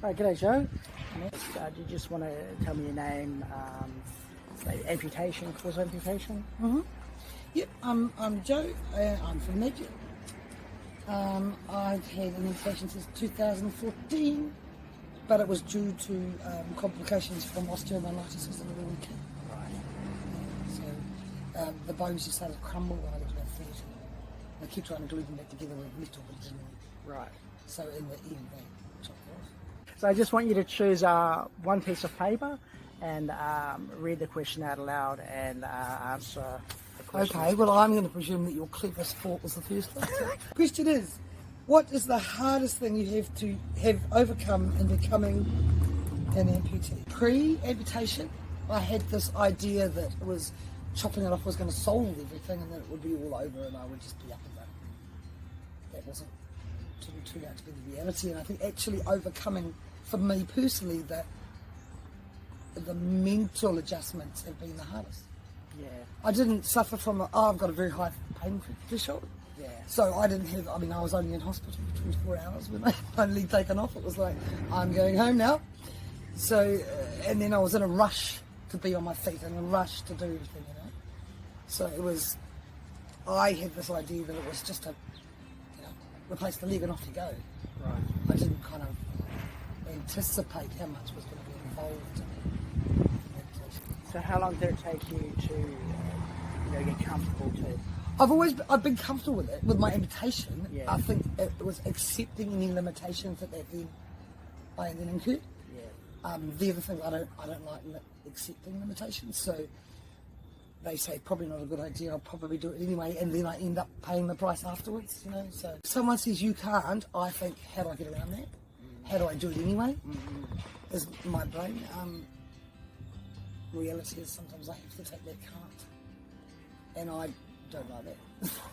Right, g'day Joe. Next, do you just want to tell me your name, amputation, cause of amputation? Yep, I'm Joe. I'm from Medjugorje. I've had an amputation since 2014, but it was due to complications from osteomyelitis as a little kid. So the bones just started to crumble when I was about 30. I kept trying to glue them back together with metal, but it didn't work. Right. So in the end, they chopped it off. So I just want you to choose one piece of paper and read the question out aloud and answer the question. Okay, well I'm going to presume that your cleverest thought was the first one. Question is, what is the hardest thing you have to have overcome in becoming an amputee? Pre-amputation, I had this idea that it was chopping it off was going to solve everything and that it would be all over and I would just be up and running. That wasn't turned out to be the reality, and I think actually overcoming, for me personally, that the mental adjustments have been the hardest. Yeah. I didn't suffer from I've got a very high pain threshold. Yeah. So I didn't have, I was only in hospital for 24 hours when they finally taken off. It was like, I'm going home now. So, and then I was in a rush to be on my feet and a rush to do everything, you know. So it was, I had this idea that it was just a, replace the leg and off you go. Right. I didn't kind of anticipate how much was going to be involved in meditation. So how long did it take you to get comfortable to? I've been comfortable with it, with my amputation. Yeah. I think it was accepting any limitations that I then incurred. Yeah. The other thing, I don't like accepting limitations, so they say probably not a good idea, I'll probably do it anyway, and then I end up paying the price afterwards, you know. So if someone says you can't, I think, how do I get around that? How do I do it anyway? Is my brain. Reality is sometimes I have to take that can't, and I don't like that.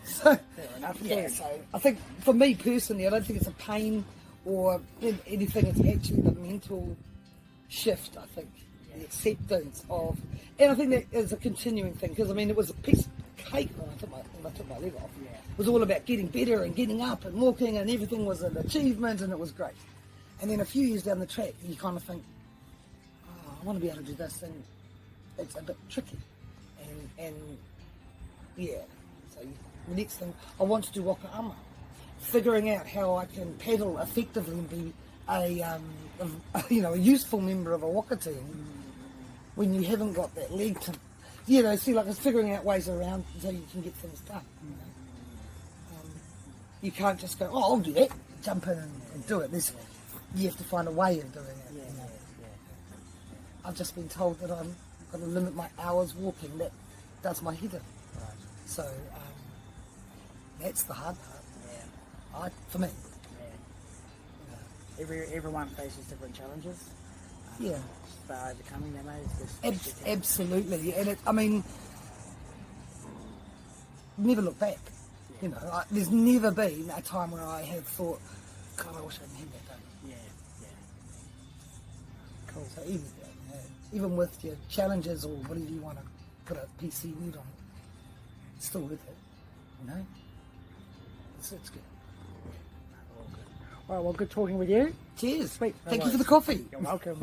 So, fair enough. yeah, so I think for me personally, I don't think it's a pain or anything, it's actually the mental shift, I think. The acceptance of, and I think that is a continuing thing, because it was a piece of cake when I took my leg off. Yeah. It was all about getting better and getting up and walking, and everything was an achievement, and it was great. And then a few years down the track, you kind of think, oh, I want to be able to do this, and it's a bit tricky. And yeah, so the next thing, I want to do waka ama, figuring out how I can paddle effectively and be a useful member of a waka team when you haven't got that leg to, it's figuring out ways around so you can get things done. You can't just go, oh, I'll do that, jump in and do it. You have to find a way of doing it. Yeah. I've just been told that I'm going to limit my hours walking. That does my head in. Right. So that's the hard part. Yeah. For me. Yeah. Everyone faces different challenges. Yeah. By overcoming them, is absolutely. And never look back. Yeah. There's never been a time where I have thought, God, I wish I hadn't had that done. Yeah. Cool. So even with your challenges or whatever you want to put a PC word on, it's still worth it. It's good. All right, well, good talking with you. Cheers. Sweet. Thank you for the coffee. You're welcome.